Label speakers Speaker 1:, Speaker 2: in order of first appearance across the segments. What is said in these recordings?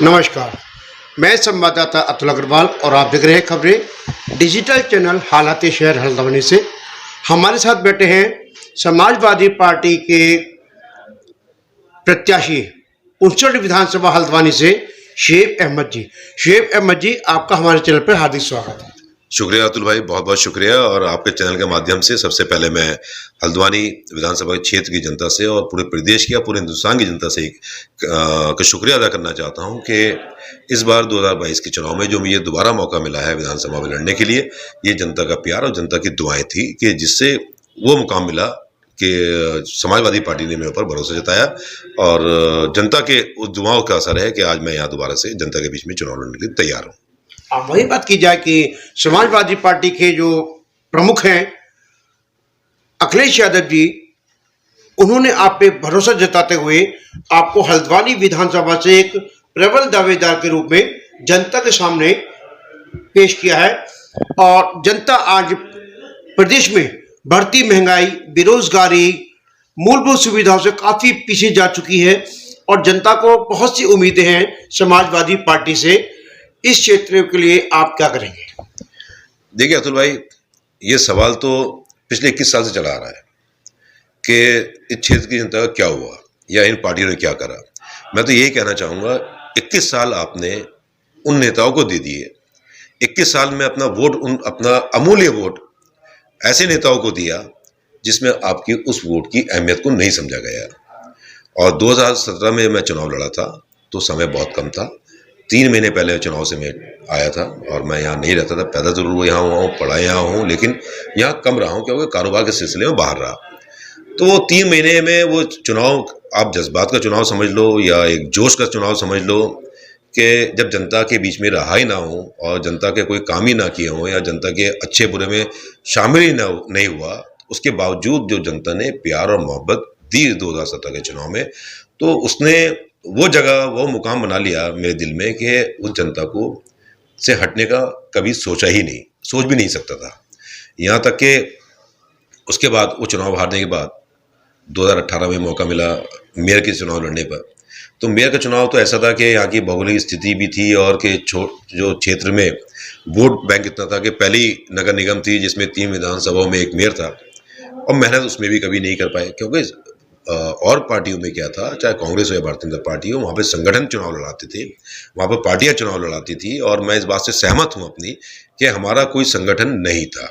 Speaker 1: नमस्कार, मैं संवाददाता अतुल अग्रवाल और आप देख रहे हैं खबरें डिजिटल चैनल हालात शहर हल्द्वानी से। हमारे साथ बैठे हैं समाजवादी पार्टी के प्रत्याशी 59 विधानसभा हल्द्वानी से शुएब अहमद जी। शुएब अहमद जी, आपका हमारे चैनल पर हार्दिक स्वागत है।
Speaker 2: शुक्रिया अतुल भाई, बहुत बहुत शुक्रिया। और आपके चैनल के माध्यम से सबसे पहले मैं हल्द्वानी विधानसभा क्षेत्र की जनता से और पूरे प्रदेश की या पूरे हिंदुस्तान की जनता से का शुक्रिया अदा करना चाहता हूं कि इस बार 2022 के चुनाव में जो मुझे दोबारा मौका मिला है विधानसभा में लड़ने के लिए, ये जनता का प्यार और जनता की दुआएं थी कि जिससे वो मुकाम मिला कि समाजवादी पार्टी ने मेरे ऊपर भरोसा जताया और जनता के उस दुआओं का असर है कि आज मैं यहाँ दोबारा से जनता के बीच में चुनाव लड़ने के लिए तैयार हूँ।
Speaker 1: वही बात की जाए कि समाजवादी पार्टी के जो प्रमुख हैं अखिलेश यादव जी, उन्होंने आप पे भरोसा जताते हुए आपको हल्द्वानी विधानसभा से एक प्रबल दावेदार के रूप में जनता के सामने पेश किया है। और जनता आज प्रदेश में बढ़ती महंगाई, बेरोजगारी, मूलभूत सुविधाओं से काफी पीछे जा चुकी है और जनता को बहुत सी उम्मीदें हैं समाजवादी पार्टी से। इस क्षेत्र के लिए आप क्या करेंगे?
Speaker 2: देखिए अतुल भाई, ये सवाल तो पिछले 21 साल से चला आ रहा है कि इस क्षेत्र की जनता का क्या हुआ या इन पार्टियों ने क्या करा। मैं तो यही कहना चाहूँगा, 21 साल आपने उन नेताओं को दे दिए, 21 साल में अपना वोट, अपना अमूल्य वोट ऐसे नेताओं को दिया जिसमें आपकी उस वोट की अहमियत को नहीं समझा गया। और 2017 में मैं चुनाव लड़ा था तो समय बहुत कम था, 3 महीने पहले चुनाव से मैं आया था और मैं यहाँ नहीं रहता था। पैदा जरूर यहाँ हुआ हूँ, पढ़ा यहाँ हूँ, लेकिन यहाँ कम रहा हूँ क्योंकि कारोबार के सिलसिले में बाहर रहा। तो वो 3 महीने में वो चुनाव, आप जज्बात का चुनाव समझ लो या एक जोश का चुनाव समझ लो, कि जब जनता के बीच में रहा ही ना हो और जनता के कोई काम ही ना किए हों या जनता के अच्छे बुरे में शामिल ही नहीं हुआ, उसके बावजूद जो जनता ने प्यार और मोहब्बत दी 2017 के चुनाव में, तो उसने वो जगह, वो मुकाम बना लिया मेरे दिल में कि उस जनता को से हटने का कभी सोचा ही नहीं, सोच भी नहीं सकता था। यहाँ तक कि उसके बाद वो चुनाव हारने के बाद 2018 में मौका मिला मेयर के चुनाव लड़ने पर। तो मेयर का चुनाव तो ऐसा था कि यहाँ की भौगोलिक स्थिति भी थी और कि जो क्षेत्र में वोट बैंक इतना था कि पहली नगर निगम थी जिसमें 3 विधानसभाओं में एक मेयर था और मेहनत उसमें भी कभी नहीं कर पाए क्योंकि और पार्टियों में क्या था, चाहे कांग्रेस हो या भारतीय जनता पार्टी हो, वहाँ पे संगठन चुनाव लड़ाते थे, वहाँ पर पार्टियां चुनाव लड़ाती थी। और मैं इस बात से सहमत हूँ अपनी कि हमारा कोई संगठन नहीं था,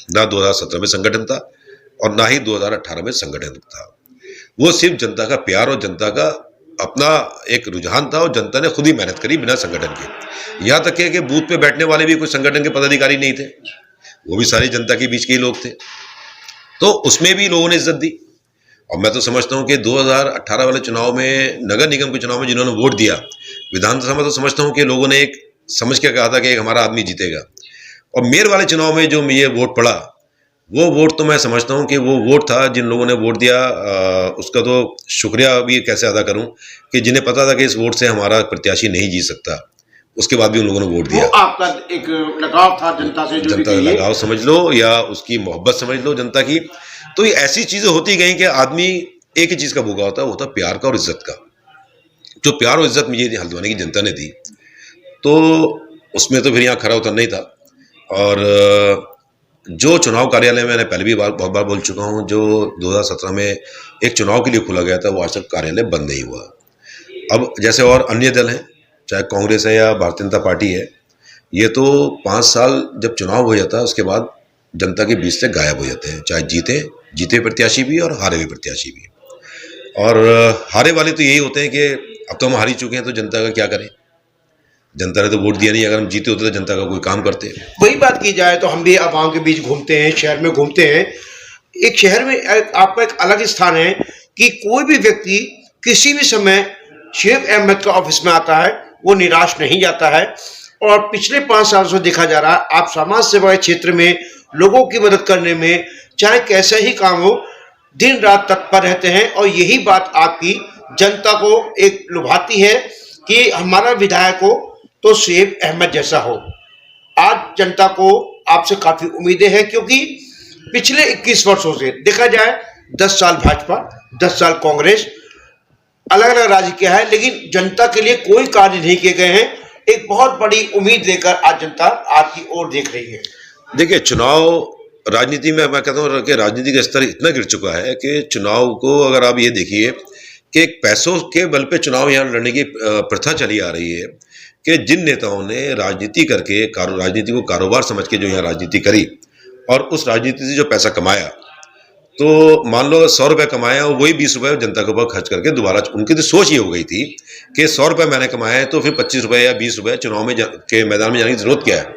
Speaker 2: ना 2017 में संगठन था और ना ही 2018 में संगठन था। वो सिर्फ जनता का प्यार और जनता का अपना एक रुझान था और जनता ने खुद ही मेहनत करी बिना संगठन के। यहाँ तक कि बूथ पे बैठने वाले भी कोई संगठन के पदाधिकारी नहीं थे, वो भी सारी जनता के बीच के ही लोग थे, तो उसमें भी लोगों ने इज्जत दी। और मैं तो समझता हूँ कि 2018 वाले चुनाव में, नगर निगम के चुनाव में जिन्होंने वोट दिया, विधानसभा में तो समझता हूँ कि लोगों ने एक समझ के कहा था कि एक हमारा आदमी जीतेगा। और मेयर वाले चुनाव में जो ये वोट पड़ा, वो वोट तो मैं समझता हूँ कि वो वोट था जिन लोगों ने वोट दिया, उसका तो शुक्रिया भी कैसे अदा करूँ कि जिन्हें पता था कि इस वोट से हमारा प्रत्याशी नहीं जीत सकता, उसके बाद भी उन लोगों ने वोट दिया।
Speaker 1: आपका एक लगाव था जनता से,
Speaker 2: जनता का लगाव समझ लो या उसकी मोहब्बत समझ लो जनता की। तो ये ऐसी चीजें होती गई कि आदमी एक ही चीज का भूखा होता है, वो था प्यार का और इज्जत का। जो प्यार और इज्जत मुझे हल्द्वानी की जनता ने दी, तो उसमें तो फिर यहाँ खरा उतरना ही था। और जो चुनाव कार्यालय मैंने पहले भी बहुत बार बोल चुका हूँ, जो 2017 में एक चुनाव के लिए खुला गया था, वो आज तक कार्यालय बंद नहीं हुआ। अब जैसे और अन्य दल हैं, चाहे कांग्रेस है या भारतीय जनता पार्टी है, ये तो 5 साल जब चुनाव हो जाता है उसके बाद जनता के बीच से गायब हो जाते हैं, चाहे जीते प्रत्याशी भी और हारे हुए प्रत्याशी भी। और हारे वाले तो यही होते हैं कि अब तो हम हार ही चुके हैं तो जनता का क्या करें, जनता ने तो वोट दिया नहीं, अगर हम जीते होते तो जनता का कोई काम करते।
Speaker 1: वही बात की जाए तो हम भी आवाम के बीच घूमते हैं, शहर में घूमते हैं। एक शहर में आपका एक अलग स्थान है कि कोई भी व्यक्ति किसी भी समय शुएब अहमद का ऑफिस में आता है, वो निराश नहीं जाता है। और पिछले 5 साल से देखा जा रहा है, आप समाज सेवा के क्षेत्र में लोगों की मदद करने में, चाहे कैसे ही काम हो, दिन रात तत्पर रहते हैं। और यही बात आपकी जनता को एक लुभाती है कि हमारा विधायक हो तो शुएब अहमद जैसा हो। आज जनता को आपसे काफी उम्मीदें हैं क्योंकि पिछले 21 वर्षों से देखा जाए, 10 साल भाजपा, 10 साल कांग्रेस, अलग अलग राज्य किया है, लेकिन जनता के लिए कोई कार्य नहीं किए गए हैं। एक बहुत बड़ी उम्मीद लेकर आज जनता आपकी ओर देख रही है।
Speaker 2: देखिए, चुनाव राजनीति में मैं कहता हूँ कि राजनीति का स्तर इतना गिर चुका है कि चुनाव को अगर आप ये देखिए कि पैसों के बल पे चुनाव यहाँ लड़ने की प्रथा चली आ रही है कि जिन नेताओं ने राजनीति करके राजनीति को कारोबार समझ के जो यहाँ राजनीति करी और उस राजनीति से जो पैसा कमाया, तो मान लो 100 रुपये कमाया और वही 20 रुपये जनता के ऊपर खर्च करके दोबारा, उनकी तो सोच ये हो गई थी कि 100 रुपये मैंने कमाए हैं तो फिर 25 रुपये या 20 रुपये चुनाव में के मैदान में जाने की जरूरत क्या है,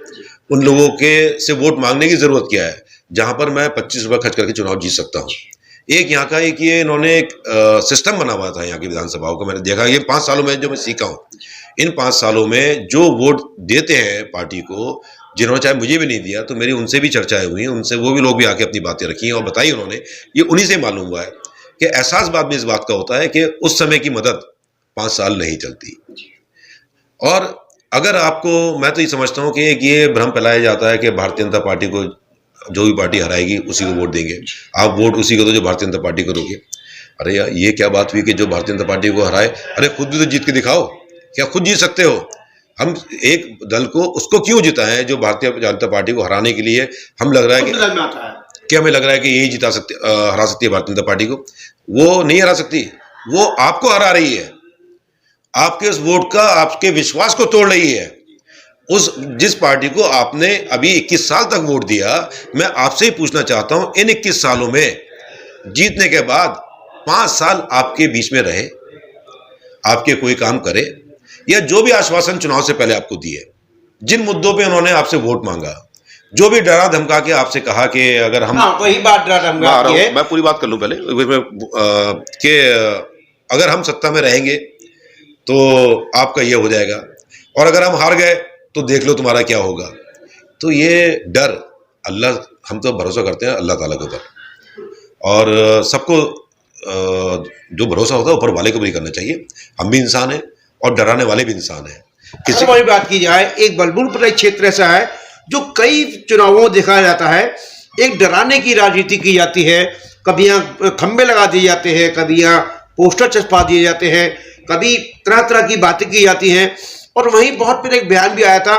Speaker 2: उन लोगों के से वोट मांगने की जरूरत क्या है जहां पर मैं 25 रुपये खर्च करके चुनाव जीत सकता हूं। एक यहाँ का एक ये इन्होंने एक सिस्टम बना हुआ था यहाँ की विधानसभाओं का, मैंने देखा ये 5 सालों में जो मैं सीखा हूँ, इन 5 सालों में जो वोट देते हैं पार्टी को, जिन्होंने चाहे मुझे भी नहीं दिया तो मेरी उनसे भी चर्चाएं हुई, उनसे वो भी लोग भी आके अपनी बातें रखी हैं और बताई उन्होंने, ये उन्हीं से मालूम हुआ है कि एहसास बाद में इस बात का होता है कि उस समय की मदद 5 साल नहीं चलती। और अगर आपको, मैं तो ये समझता हूँ कि एक ये भ्रम फैलाया जाता है कि भारतीय जनता पार्टी को जो भी पार्टी हराएगी उसी को वोट देंगे, आप वोट उसी को दो जो भारतीय जनता पार्टी को रोके। अरे यार, ये क्या बात हुई कि जो भारतीय जनता पार्टी को हराए, अरे खुद भी तो जीत के दिखाओ, क्या खुद जीत सकते हो? हम एक दल को उसको क्यों जिताएं जो भारतीय जनता पार्टी को हराने के लिए हम लग रहा है कि हमें लग रहा है कि यही हरा सकती है भारतीय जनता पार्टी को। वो नहीं हरा सकती, वो आपको हरा रही है, आपके उस वोट का, आपके विश्वास को तोड़ रही है। उस जिस पार्टी को आपने अभी 21 साल तक वोट दिया, मैं आपसे ही पूछना चाहता हूं, इन 21 सालों में जीतने के बाद 5 साल आपके बीच में रहे, आपके कोई काम करे, या जो भी आश्वासन चुनाव से पहले आपको दिए, जिन मुद्दों पे उन्होंने आपसे वोट मांगा, जो भी डरा धमका के आपसे कहा कि अगर हम,
Speaker 1: वही बात डरा धमका की है।
Speaker 2: मैं पूरी बात कर लूं पहले कि अगर हम सत्ता में रहेंगे तो आपका ये हो जाएगा, और अगर हम हार गए तो देख लो तुम्हारा क्या होगा। तो ये डर, अल्लाह, हम तो भरोसा करते हैं अल्लाह ताला के ऊपर, और सबको जो भरोसा होता है ऊपर वाले को भी करना चाहिए। हम भी इंसान हैं और डराने वाले भी इंसान हैं।
Speaker 1: किसी की बात की जाए, एक बलबुलपुर एक क्षेत्र ऐसा है जो कई चुनावों में देखा जाता है, एक डराने की राजनीति की जाती है। कभी यहाँ खंबे लगा दिए जाते हैं, कभी यहाँ पोस्टर चस्पा दिए जाते हैं, कभी तरह तरह की बातें की जाती हैं। और वहीं बहुत फिर एक बयान भी आया था,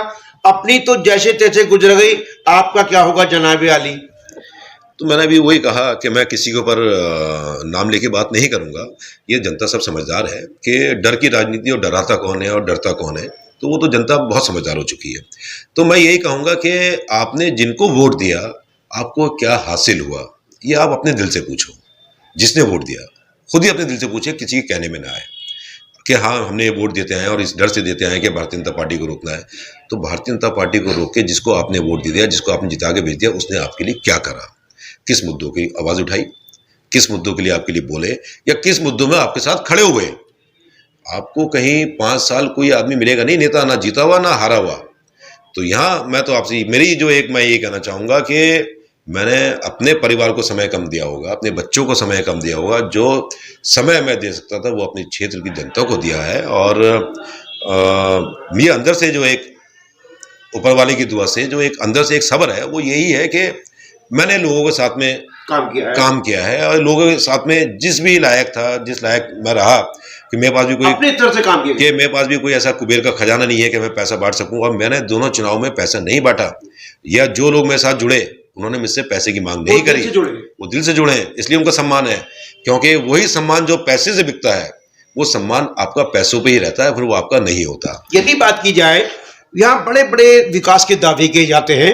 Speaker 1: अपनी तो जैसे तैसे गुजर गई, आपका क्या होगा जनाबे आली।
Speaker 2: तो मैंने भी वही कहा कि मैं किसी के ऊपर नाम लेके बात नहीं करूंगा। ये जनता सब समझदार है कि डर की राजनीति और डराता कौन है और डरता कौन है, तो वो तो जनता बहुत समझदार हो चुकी है। तो मैं यही कहूँगा कि आपने जिनको वोट दिया, आपको क्या हासिल हुआ, ये आप अपने दिल से पूछो। जिसने वोट दिया खुद ही अपने दिल से पूछे, किसी के कहने में ना आए कि हाँ हमने ये वोट देते हैं और इस डर से देते हैं कि भारतीय जनता पार्टी को रोकना है। तो भारतीय जनता पार्टी को रोक के जिसको आपने वोट दे दिया, जिसको आपने जिता के भेज दिया, उसने आपके लिए क्या करा, किस मुद्दों की आवाज़ उठाई, किस मुद्दों के लिए आपके लिए बोले, या किस मुद्दों में आपके साथ खड़े हुए। आपको कहीं 5 साल कोई आदमी मिलेगा नहीं, नेता ना जीता हुआ ना हारा हुआ। तो यहाँ मैं तो आपसे मेरी जो एक, मैं ये कहना चाहूँगा कि मैंने अपने परिवार को समय कम दिया होगा, अपने बच्चों को समय कम दिया होगा। जो समय मैं दे सकता था वो अपने क्षेत्र की जनता को दिया है। और मेरे अंदर से जो एक ऊपर वाले की दुआ से जो एक अंदर से एक सब्र है, वो यही है कि मैंने लोगों के साथ में काम किया है और लोगों के साथ में जिस भी लायक था, जिस लायक मैं रहा, कि मेरे पास भी कोई
Speaker 1: अपनी तरफ से काम किया,
Speaker 2: कि मेरे पास भी कोई ऐसा कुबेर का खजाना नहीं है कि मैं पैसा बांट सकूं। और मैंने दोनों चुनाव में पैसा नहीं बांटा, या जो लोग मेरे साथ जुड़े उन्होंने मुझसे पैसे की मांग नहीं करी, वो दिल से जुड़े हैं, इसलिए उनका सम्मान है। क्योंकि वही सम्मान जो पैसे से बिकता है, वो सम्मान आपका पैसों पे ही रहता है, फिर वो आपका नहीं होता।
Speaker 1: यदि बात की जाए, यहाँ बड़े बड़े विकास के दावे किए जाते हैं,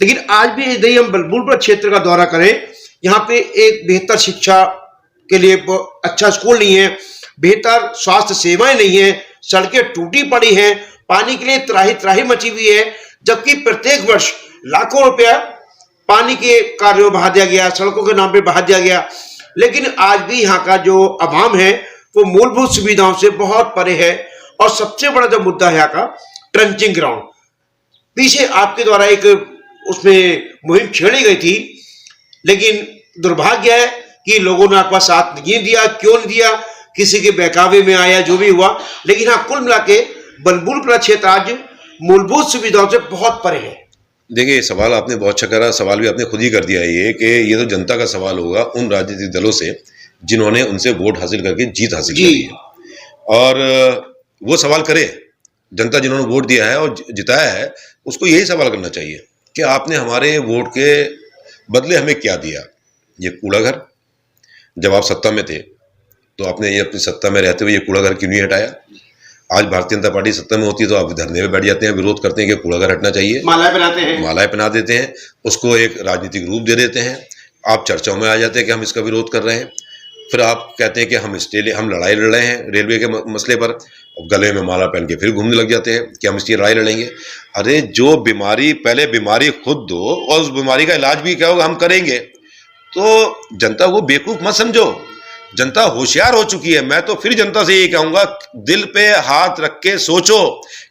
Speaker 1: लेकिन आज भी यदि हम बलबुलपुर क्षेत्र का दौरा करें, यहाँ पे एक बेहतर शिक्षा के लिए अच्छा स्कूल नहीं है, बेहतर स्वास्थ्य सेवाएं नहीं है, सड़कें टूटी पड़ी हैं, पानी के लिए त्राही त्राही मची हुई है। जबकि प्रत्येक वर्ष लाखों रुपया पानी के कार्यों में बहा दिया गया, सड़कों के नाम पे बहा दिया गया, लेकिन आज भी यहाँ का जो आवाम है वो मूलभूत सुविधाओं से बहुत परे है। और सबसे बड़ा जो मुद्दा है यहाँ का ट्रंचिंग ग्राउंड, पीछे आपके द्वारा एक उसमें मुहिम छेड़ी गई थी, लेकिन दुर्भाग्य है कि लोगों ने आपका साथ नहीं दिया। क्यों नहीं दिया, किसी के बहकावे में आया, जो भी हुआ। लेकिन हाँ, कुल मिला के बलबुलपुर क्षेत्र आज मूलभूत सुविधाओं से बहुत परे है।
Speaker 2: देखिए, सवाल आपने बहुत अच्छा करा, सवाल भी आपने खुद ही कर दिया है ये कि ये तो जनता का सवाल होगा उन राजनीतिक दलों से जिन्होंने उनसे वोट हासिल करके जीत हासिल करी है। और वो सवाल करे, जनता जिन्होंने वोट दिया है और जिताया है उसको यही सवाल करना चाहिए कि आपने हमारे वोट के बदले हमें क्या दिया। ये कूड़ा घर, जब आप सत्ता में थे तो आपने ये अपनी सत्ता में रहते हुए ये कूड़ा घर क्यों नहीं हटाया? आज भारतीय जनता पार्टी सत्ता में होती है तो आप धरने में बैठ जाते हैं, विरोध करते हैं कि कूड़ा घर हटना चाहिए,
Speaker 1: मालाएं बनाते हैं,
Speaker 2: मालाएं पहना देते हैं, उसको एक राजनीतिक रूप दे देते हैं, आप चर्चाओं में आ जाते हैं कि हम इसका विरोध कर रहे हैं। फिर आप कहते हैं कि हम लड़ाई लड़ रहे हैं रेलवे के मसले पर, गले में माला पहन के फिर घूमने लग जाते हैं कि हम इसकी लड़ाई लड़ेंगे। अरे जो बीमारी, पहले बीमारी खुद दो और उस बीमारी का इलाज भी क्या होगा हम करेंगे। तो जनता को बेवकूफ मत समझो, जनता होशियार हो चुकी है। मैं तो फिर जनता से यही कहूंगा, दिल पे हाथ रख के सोचो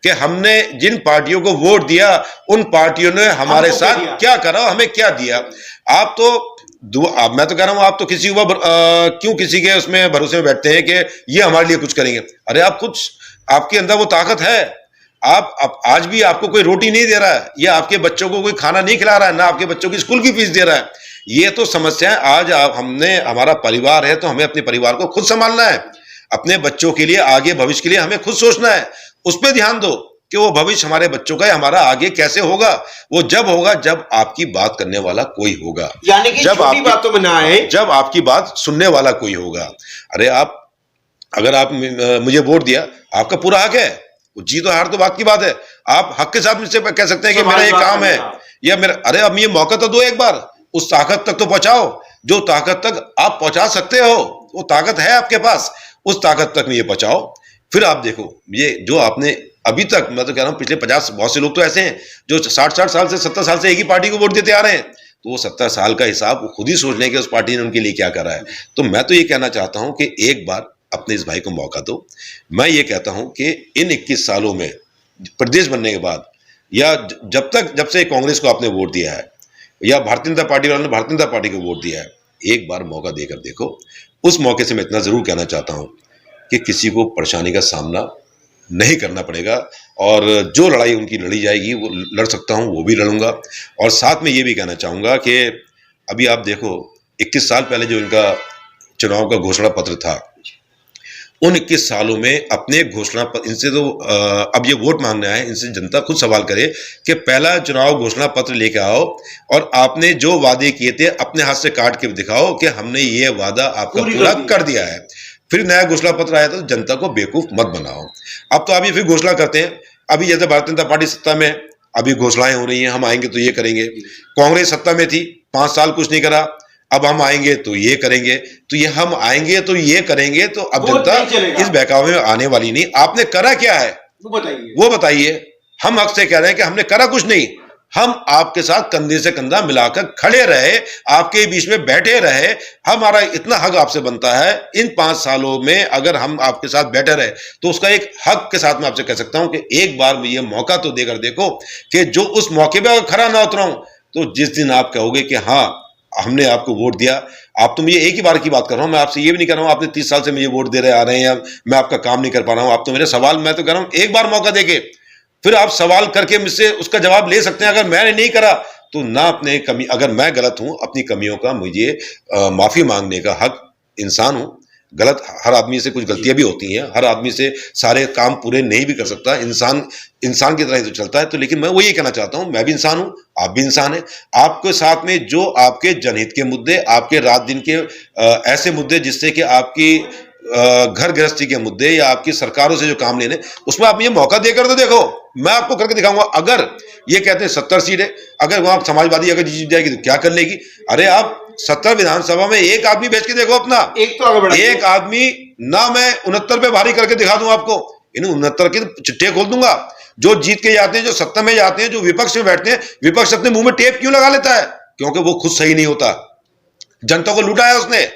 Speaker 2: कि हमने जिन पार्टियों को वोट दिया उन पार्टियों ने हमारे साथ क्या करा, हमें क्या दिया। आप तो मैं तो कह रहा हूं, आप तो किसी ऊपर क्यों किसी के उसमें भरोसे में बैठते हैं कि ये हमारे लिए कुछ करेंगे। अरे आप कुछ, आपके अंदर वो ताकत है। आप आज भी आपको कोई रोटी नहीं दे रहा है या आपके बच्चों को कोई खाना नहीं खिला रहा है, ना आपके बच्चों की स्कूल की फीस दे रहा है। ये तो समस्याएं आज हमने, हमारा परिवार है तो हमें अपने परिवार को खुद संभालना है, अपने बच्चों के लिए, आगे भविष्य के लिए हमें खुद सोचना है। उस पर ध्यान दो कि वो भविष्य हमारे बच्चों का, हमारा आगे कैसे होगा। वो जब होगा जब आपकी बात करने वाला कोई होगा,
Speaker 1: यानी कि
Speaker 2: जब
Speaker 1: छोटी बातों में ना आए,
Speaker 2: जब आपकी बात सुनने वाला कोई होगा। अरे आप, अगर आप मुझे वोट दिया, आपका पूरा हक है, जीत और हार तो बात की बात है। आप हक के साथ मुझसे कह सकते हैं कि मेरा ये काम है या मेरा, अरे अब ये मौका तो दो, एक बार उस ताकत तक तो पहुंचाओ जो ताकत तक आप पहुंचा सकते हो। वो ताकत है आपके पास, उस ताकत तक में ये पहुंचाओ। फिर आप देखो, ये जो आपने अभी तक, मैं तो कह रहा हूं पिछले 50, बहुत से लोग तो ऐसे हैं जो 60 साल से 70 साल से एक ही पार्टी को वोट देते आ रहे हैं, तो वो 70 साल का हिसाब वो खुद ही सोच लें कि उस पार्टी ने उनके लिए क्या करा है। तो मैं तो ये कहना चाहता हूं कि एक बार अपने इस भाई को मौका दो। मैं ये कहता हूं कि इन 21 सालों में प्रदेश बनने के बाद, या जब से कांग्रेस को आपने वोट दिया है या भारतीय जनता पार्टी वालों ने भारतीय जनता पार्टी को वोट दिया है, एक बार मौका देकर देखो। उस मौके से मैं इतना जरूर कहना चाहता हूं कि किसी को परेशानी का सामना नहीं करना पड़ेगा, और जो लड़ाई उनकी लड़ी जाएगी वो लड़ सकता हूं, वो भी लड़ूंगा। और साथ में ये भी कहना चाहूंगा कि अभी आप देखो, 21 साल पहले जो इनका चुनाव का घोषणा पत्र था, उन 21 सालों में अपने घोषणा पत्र, इनसे तो अब ये वोट मांगना है, इनसे जनता खुद सवाल करे कि पहला चुनाव घोषणा पत्र लेके आओ और आपने जो वादे किए थे अपने हाथ से काट के दिखाओ कि हमने ये वादा आपका पूरा कर दिया है। फिर नया घोषणा पत्र आया तो जनता को बेवकूफ मत बनाओ। अब तो अभी फिर घोषणा करते हैं, अभी जैसे भारतीय जनता पार्टी सत्ता में, अभी घोषणाएं हो रही हैं, हम आएंगे तो ये करेंगे। कांग्रेस सत्ता में थी, 5 साल कुछ नहीं करा, अब हम आएंगे तो ये करेंगे, तो ये हम आएंगे तो ये करेंगे। तो अब जनता इस बहकावे में आने वाली नहीं। आपने करा क्या है वो बताइए। हम हक से कह रहे हैं कि हमने करा कुछ नहीं, हम आपके साथ कंधे से कंधा मिलाकर खड़े रहे, आपके बीच में बैठे रहे। हमारा इतना हक आपसे बनता है, इन 5 सालों में अगर हम आपके साथ बैठे रहे तो उसका एक हक के साथ मैं आपसे कह सकता हूं कि एक बार ये मौका तो देकर देखो कि जो उस मौके पर अगर खड़ा ना उतराऊं तो जिस दिन आप कहोगे कि हाँ हमने आपको वोट दिया, आप तो मुझे एक ही बार की बात कर रहा हूं, मैं आपसे ये भी नहीं कर रहा हूं आपने 30 साल से मुझे वोट दे रहे आ रहे हैं या मैं आपका काम नहीं कर पा रहा हूं। आप तो मेरे सवाल, मैं तो कह रहा हूं एक बार मौका देके फिर आप सवाल करके मुझसे उसका जवाब ले सकते हैं। अगर मैंने नहीं करा तो ना अपने कमी, अगर मैं गलत हूं अपनी कमियों का मुझे माफी मांगने का हक, इंसान हूं, गलत हर आदमी से कुछ गलतियां भी होती हैं, हर आदमी से सारे काम पूरे नहीं भी कर सकता, इंसान की तरह ही तो चलता है। तो लेकिन मैं वो ये कहना चाहता हूं, मैं भी इंसान हूं, आप भी इंसान हैं, आपके साथ में जो आपके जनहित के मुद्दे, आपके रात दिन के ऐसे मुद्दे जिससे कि आपकी घर गृहस्थी के मुद्दे या आपकी सरकारों से जो काम लेने, उसमें आप मुझे मौका देकर तो देखो, मैं आपको करके दिखाऊंगा। अगर ये कहते हैं 70 सीटें, अगर वहां समाजवादी अगर जीत जाएगी तो क्या कर लेगी? अरे आप 70 विधानसभा में एक आदमी भेज के देखो अपना, एक तो आगे एक आदमी ना, मैं 69 पे भारी करके दिखा दूं आपको, इन 69 के चिट्ठे खोल दूंगा। जो जीत के जाते हैं, जो सत्ता में जाते हैं, जो विपक्ष में बैठते हैं, विपक्ष अपने मुंह में टेप क्यों लगा लेता है? क्योंकि वो खुद सही नहीं होता, जनता को लूटा है उसने।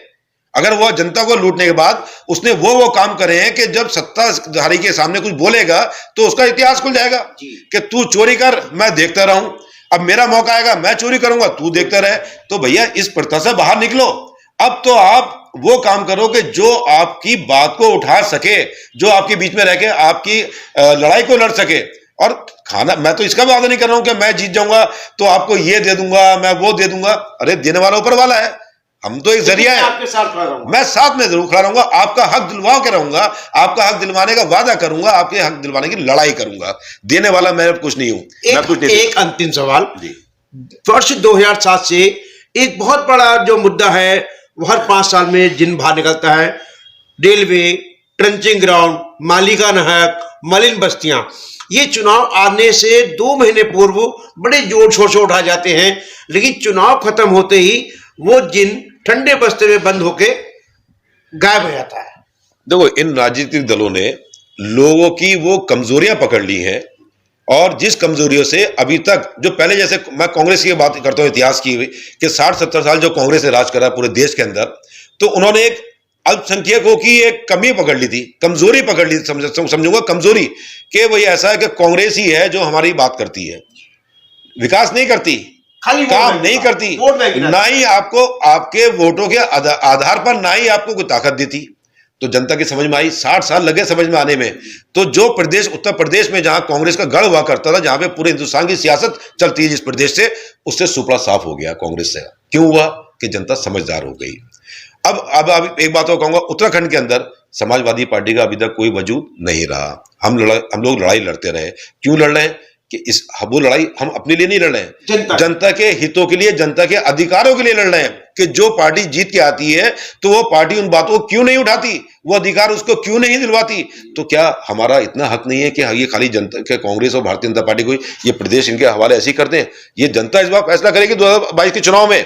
Speaker 2: अगर वो जनता को लूटने के बाद उसने वो काम करे हैं कि जब सत्ताधारी के सामने कुछ बोलेगा तो उसका इतिहास खुल जाएगा कि तू चोरी कर, मैं देखता रहूं, अब मेरा मौका आएगा मैं चोरी करूंगा, तू देखता रहे। तो भैया इस प्रथा से बाहर निकलो। अब तो आप वो काम करो कि जो आपकी बात को उठा सके, जो आपके बीच में रह के आपकी लड़ाई को लड़ सके। और खाना, मैं तो इसका भी वादा नहीं कर रहा हूं कि मैं जीत जाऊंगा तो आपको ये दे दूंगा, मैं वो दे दूंगा। अरे देने वाला ऊपर वाला है, हम तो एक जरिया है।
Speaker 1: आपके साथ खड़ा रहूंगा।
Speaker 2: मैं साथ में जरूर खड़ा रहूंगा, आपका हक दिलवा के रहूंगा, आपका हक दिलवाने का वादा करूंगा, आपके हक दिलवाने की लड़ाई करूंगा। देने वाला मैं कुछ नहीं हूं। मैं कुछ नहीं।
Speaker 1: एक अंतिम सवाल
Speaker 2: जी।
Speaker 1: वर्ष 2007 से एक बहुत बड़ा जो मुद्दा है वो हर 5 साल में जिन बाहर निकलता है, रेलवे, ट्रंचिंग ग्राउंड, मालिकाना हक, मलिन बस्तियां। ये चुनाव आने से 2 महीने पूर्व बड़े जोर शोर से उठाए जाते हैं, लेकिन चुनाव खत्म होते ही वो जिन ठंडे बस्ते में बंद होके गायब हो जाता है।
Speaker 2: देखो, इन राजनीतिक दलों ने लोगों की वो कमजोरियां पकड़ ली हैं, और जिस कमजोरियों से अभी तक, जो पहले, जैसे मैं कांग्रेस की बात करता हूं इतिहास की, कि 60-70 साल जो कांग्रेस ने राज करा पूरे देश के अंदर, तो उन्होंने एक अल्पसंख्यकों की एक कमी पकड़ ली थी, कमजोरी पकड़ ली थी, समझूंगा कमजोरी, कि वही ऐसा है कि कांग्रेस ही है जो हमारी बात करती है, विकास नहीं करती,
Speaker 1: खाली
Speaker 2: काम नहीं करती, ना ही आपको आपके वोटों के आधार पर ना ही आपको कोई ताकत देती। तो जनता की समझ में आई, 60 साल लगे समझ में आने में। तो जो प्रदेश, उत्तर प्रदेश में जहां कांग्रेस का गढ़ हुआ करता था, जहां पे पूरे हिंदुस्तान की सियासत चलती है जिस प्रदेश से, उससे सुपड़ा साफ हो गया कांग्रेस से। क्यों हुआ? कि जनता समझदार हो गई। अब एक बात और कहूंगा, उत्तराखंड के अंदर समाजवादी पार्टी का अभी तक कोई वजूद नहीं रहा। हम लोग लड़ाई लड़ते रहे। क्यों लड़ रहे हैं? कि वो लड़ाई हम अपने लिए नहीं लड़ रहे हैं, जनता के हितों के लिए, जनता के अधिकारों के लिए लड़ रहे हैं। कि जो पार्टी जीत के आती है तो वो पार्टी उन बातों को क्यों नहीं उठाती, वो अधिकार उसको क्यों नहीं दिलवाती। तो क्या हमारा इतना हक नहीं है कि ये खाली जनता के, कांग्रेस और भारतीय जनता पार्टी को ये प्रदेश इनके हवाले ऐसे ही कर दें? ये जनता इस बार फैसला करेगी 2022 के चुनाव में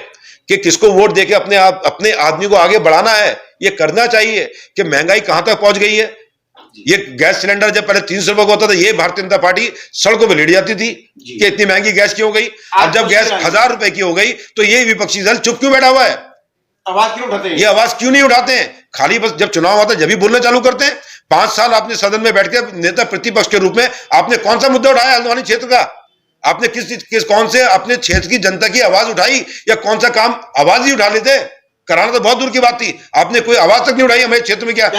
Speaker 2: कि किसको वोट देके अपने आदमी को आगे बढ़ाना है। ये करना चाहिए। कि महंगाई कहां तक पहुंच गई है। ये गैस सिलेंडर जब पहले 300 रुपए का होता था, ये भारतीय जनता पार्टी सड़कों पे लेट जाती थी कि इतनी महंगी गैस क्यों हो गई। अब जब गैस 1000 रुपए की हो गई तो ये विपक्षी दल चुप क्यों बैठा हुआ है?
Speaker 1: आवाज क्यों उठाते हैं?
Speaker 2: ये आवाज क्यों नहीं उठाते हैं? खाली बस जब चुनाव आता है जब भी बोलना चालू करते हैं। 5 साल आपने सदन में बैठ के नेता प्रतिपक्ष के रूप में आपने कौन सा मुद्दा उठाया हल्द्वानी क्षेत्र का? आपने कौन से अपने क्षेत्र की जनता की आवाज उठाई? या कौन सा काम आवाज ही उठा लेते? कराना तो बहुत दूर की बात थी, आपने कोई आवाज तक नहीं उठाई हमारे क्षेत्र में। क्या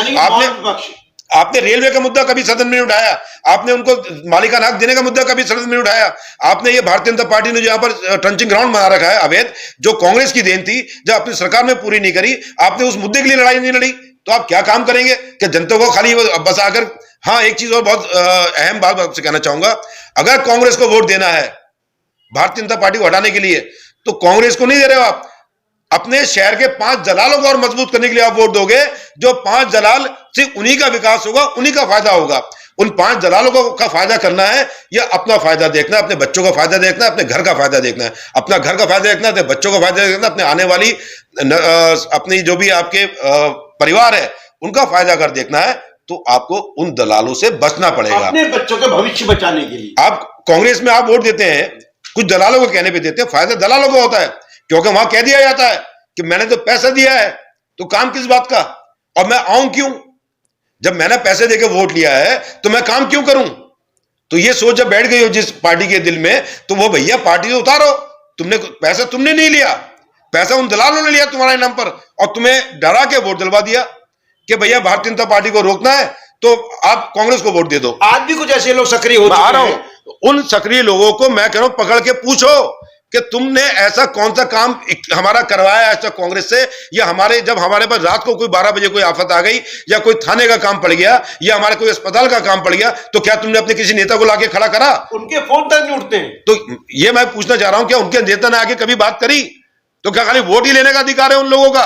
Speaker 2: आपने रेलवे का मुद्दा कभी सदन में नहीं उठाया? आपने उनको मालिकाना हक देने का मुद्दा कभी सदन में नहीं उठाया? आपने ये भारतीय जनता पार्टी ने जो यहाँ पर ट्रंचिंग ग्राउंड बना रखा है अवैध, जो कांग्रेस की देन थी, जब अपनी सरकार में पूरी नहीं करी, आपने उस मुद्दे के लिए लड़ाई नहीं लड़ी। तो आप क्या काम करेंगे? कि जनता को खाली बस आकर। हाँ, एक चीज और बहुत अहम बात आपसे कहना चाहूंगा, अगर कांग्रेस को वोट देना है भारतीय जनता पार्टी को हटाने के लिए, तो कांग्रेस को नहीं दे रहे हो आप, अपने शहर के 5 दलालों को और मजबूत करने के लिए आप वोट दोगे। जो 5 दलाल, सिर्फ उन्हीं का विकास होगा, उन्हीं का फायदा होगा। उन 5 दलालों का फायदा करना है या अपना फायदा देखना है, अपने बच्चों का फायदा देखना है, अपने घर का फायदा देखना है, अपना घर का फायदा देखना है, अपने बच्चों का फायदा देखना है, अपने आने वाली अपनी जो भी आपके परिवार है उनका फायदा अगर देखना है, तो आपको उन दलालों से बचना पड़ेगा,
Speaker 1: अपने बच्चों के भविष्य बचाने के लिए।
Speaker 2: आप कांग्रेस में आप वोट देते हैं, कुछ दलालों को कहने पे देते हैं, फायदा दलालों को होता है, क्योंकि वहां कह दिया जाता है कि मैंने तो पैसा दिया है, तो काम किस बात का, और मैं आऊं क्यों? जब मैंने पैसे देके वोट लिया है तो मैं काम क्यों करूं? तो ये सोच जब बैठ गई हो जिस पार्टी के दिल में, तो वो भैया पार्टी से उतारो। पैसा तुमने नहीं लिया, पैसा उन दलालों ने लिया तुम्हारे नाम पर, और तुम्हें डरा के वोट दिलवा दिया कि भैया भारतीय जनता पार्टी को रोकना है तो आप कांग्रेस को वोट दे दो।
Speaker 1: आज भी कुछ ऐसे लोग सक्रिय हो
Speaker 2: चुके हैं। उन सक्रिय लोगों को मैं कह रहा हूं, पकड़ के पूछो कि तुमने ऐसा कौन सा काम हमारा करवाया ऐसा कांग्रेस से, या जब हमारे पास रात को कोई 12 बजे कोई आफत आ गई, या कोई थाने का काम पड़ गया, या हमारे कोई अस्पताल का काम पड़ गया, तो क्या तुमने अपने किसी नेता को लाके खड़ा करा?
Speaker 1: उनके फोन तक नहीं उठते।
Speaker 2: तो ये मैं पूछना चाह रहा हूं, क्या उनके नेता ने आके कभी बात करी? तो क्या खाली वोट ही लेने का अधिकार है उन लोगों का?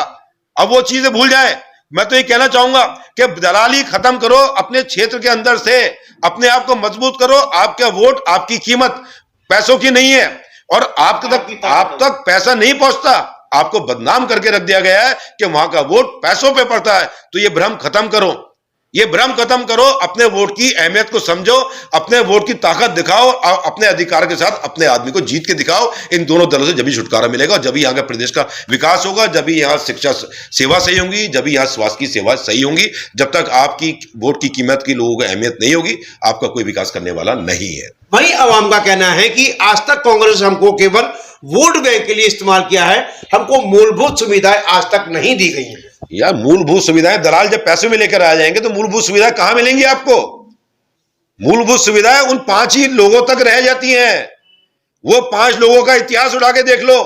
Speaker 2: अब वो चीजें भूल जाए। मैं तो ये कहना चाहूंगा कि दलाली खत्म करो, अपने क्षेत्र के अंदर से अपने आप को मजबूत करो। आपका वोट, आपकी कीमत पैसों की नहीं है, और आप तक पैसा नहीं पहुंचता। आपको बदनाम करके रख दिया गया है कि वहां का वोट पैसों पे पड़ता है। तो ये भ्रम खत्म करो, ये भ्रम खत्म करो, अपने वोट की अहमियत को समझो, अपने वोट की ताकत दिखाओ, और अपने अधिकार के साथ अपने आदमी को जीत के दिखाओ। इन दोनों दलों से जब भी छुटकारा मिलेगा, जब भी यहाँ का प्रदेश का विकास होगा, जब भी यहाँ शिक्षा सेवा सही होंगी, जब भी यहाँ स्वास्थ्य की सेवा सही होंगी। जब तक आपकी वोट की कीमत की लोगों को अहमियत नहीं होगी, आपका कोई विकास करने वाला नहीं है।
Speaker 1: वही आवाम का कहना है कि आज तक कांग्रेस हमको केवल वोट बैंक के लिए इस्तेमाल किया है, हमको मूलभूत सुविधाएं आज तक नहीं दी गई हैं।
Speaker 2: यार, मूलभूत सुविधाएं दलाल जब पैसे में लेकर आ जाएंगे तो मूलभूत सुविधाएं कहां मिलेंगी आपको? मूलभूत सुविधाएं उन 5 ही लोगों तक रह जाती हैं। वो 5 लोगों का इतिहास उठा के देख लो।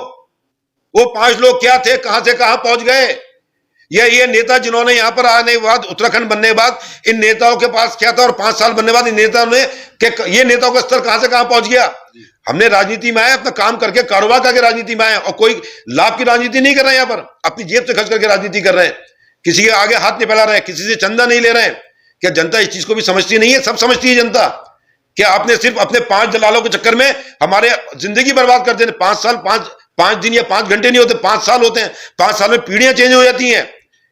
Speaker 2: वो 5 लोग क्या थे, कहां से कहां पहुंच गए? ये नेता जिन्होंने यहां पर आने के बाद, उत्तराखंड बनने के बाद, इन नेताओं के पास क्या था, और 5 साल बनने के बाद इन नेताओं ने ये नेताओं का स्तर कहां से कहां पहुंच गया? हमने राजनीति में आए, अपना काम करके, कारोबार करके राजनीति में आए, और कोई लाभ की राजनीति नहीं कर रहे हैं। यहाँ पर अपनी जेब से खर्च करके राजनीति कर रहे हैं, किसी के आगे हाथ नहीं फैला रहे हैं, किसी से चंदा नहीं ले रहे हैं। क्या जनता इस चीज को भी समझती नहीं है? सब समझती है जनता। क्या आपने सिर्फ अपने 5 दलालों के चक्कर में हमारे जिंदगी बर्बाद कर देने? 5 साल, 5 दिन या 5 घंटे नहीं होते, 5 साल होते हैं। 5 साल में पीढ़ियां चेंज हो जाती हैं।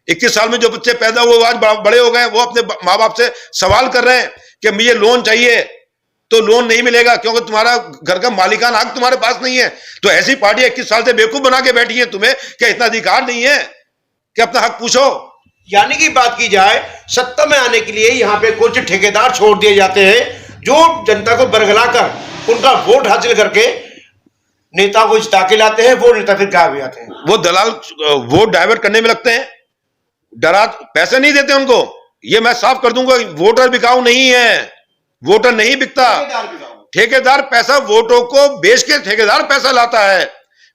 Speaker 2: 21 साल में जो बच्चे पैदा हुए आज बड़े हो गए, वो अपने माँ बाप से सवाल कर रहे हैं कि मुझे लोन चाहिए, तो लोन नहीं मिलेगा क्योंकि तुम्हारा घर का मालिकाना हक तुम्हारे पास नहीं है। तो ऐसी पार्टी 21 साल से बेवकूफ बना के बैठी है। तुम्हें क्या इतना अधिकार नहीं है कि अपना हक पूछो?
Speaker 1: यानी कि बात की जाए, सत्ता में आने के लिए यहाँ पे कुछ ठेकेदार छोड़ दिए जाते हैं जो जनता को बरगलाकर उनका वोट हासिल करके नेता को जिता के लाते हैं। वो नेता फिर गायब हो जाते हैं।
Speaker 2: वो दलाल वोट डाइवर्ट करने में लगते हैं, डरा पैसे नहीं देते उनको। ये मैं साफ कर दूंगा, वोटर बिकाऊ नहीं है, वोटर नहीं बिकता। ठेकेदार पैसा, वोटों को बेच के ठेकेदार पैसा लाता है,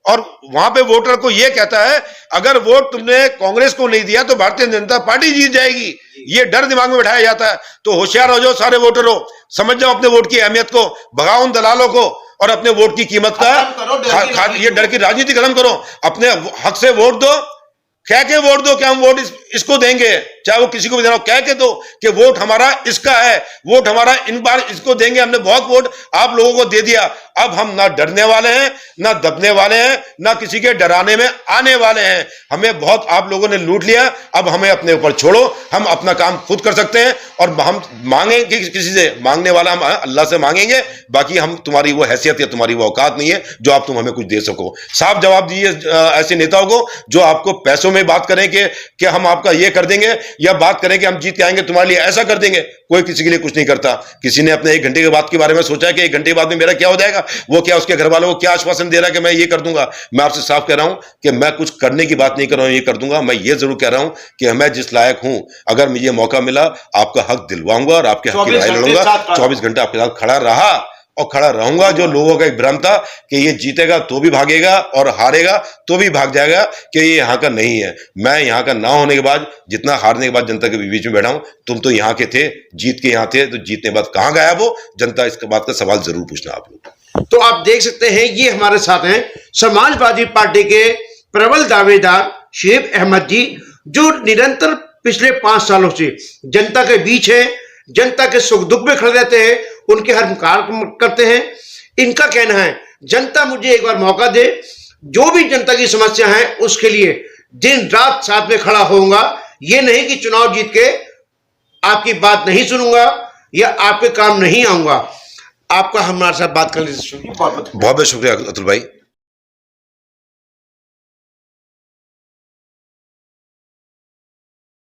Speaker 2: और वहां पे वोटर को यह कहता है अगर वोट तुमने कांग्रेस को नहीं दिया तो भारतीय जनता पार्टी जीत जाएगी। ये डर दिमाग में बैठाया जाता है। तो होशियार हो जाओ सारे वोटरों, समझ जाओ अपने वोट की अहमियत को, भगाओ उन दलालों को, और अपने वोट की कीमत का ये डर की राजनीति खत्म करो। अपने हक से वोट दो, कह के वोट दो कि हम वोट इसको देंगे, चाहे वो किसी को भी देना हो, कह के दो कि वोट हमारा इसका है, वोट हमारा इन बार इसको देंगे। हमने बहुत वोट आप लोगों को दे दिया, अब हम ना डरने वाले हैं, ना दबने वाले हैं, ना किसी के डराने में आने वाले हैं। हमें बहुत आप लोगों ने लूट लिया, अब हमें अपने ऊपर छोड़ो, हम अपना काम खुद कर सकते हैं। और हम मांगेंगे किसी से, मांगने वाला हम अल्लाह से मांगेंगे, बाकी हम तुम्हारी वो हैसियत या तुम्हारी वो औकात नहीं है जो आप तुम हमें कुछ दे सको। साफ जवाब दीजिए ऐसे नेताओं को जो आपको पैसों में बात करें कि हम आपका ये कर देंगे, या बात करें कि हम जीत के आएंगे तुम्हारे लिए ऐसा कर देंगे। कोई किसी के लिए कुछ नहीं करता। किसी ने अपने 1 घंटे के बाद के बारे में सोचा है कि 1 घंटे के बाद में मेरा क्या हो जाएगा? वो क्या उसके घर वालों को क्या आश्वासन दे रहा है कि मैं ये कर दूंगा? मैं आपसे साफ कह रहा हूं कि मैं कुछ करने की बात नहीं कर रहा हूं, ये कर दूंगा। मैं ये जरूर कह रहा हूं कि मैं जिस लायक हूं, अगर मुझे मौका मिला आपका हक दिलवाऊंगा और आपके हक की लड़ाई लड़ूंगा। 24 घंटे आपके साथ खड़ा रहा और खड़ा रहूंगा। जो लोगों का एक भ्रम था कि ये जीतेगा तो भी भागेगा और हारेगा तो भी भाग जाएगा, कि ये यहाँ का नहीं है। मैं यहाँ का ना होने के बाद, जितना हारने के बाद जनता के बीच में बैठा हूं, तुम तो यहाँ के थे, जीत के यहाँ थे, तो जीतने के बाद कहां गायब हो? जनता इसके बात का सवाल जरूर पूछना आप लोग।
Speaker 1: तो आप देख सकते हैं, ये हमारे साथ हैं समाजवादी पार्टी के प्रबल दावेदार शेख अहमद जी, जो निरंतर पिछले 5 सालों से जनता के बीच है, जनता के सुख दुख में खड़े रहते हैं, उनके हर कार्य करते हैं। इनका कहना है जनता मुझे एक बार मौका दे, जो भी जनता की समस्या है उसके लिए दिन रात साथ में खड़ा होऊंगा। ये नहीं कि चुनाव जीत के आपकी बात नहीं सुनूंगा या आपके काम नहीं आऊंगा। आपका हमारे साथ बात करने से बहुत
Speaker 2: बहुत शुक्रिया अतुल भाई।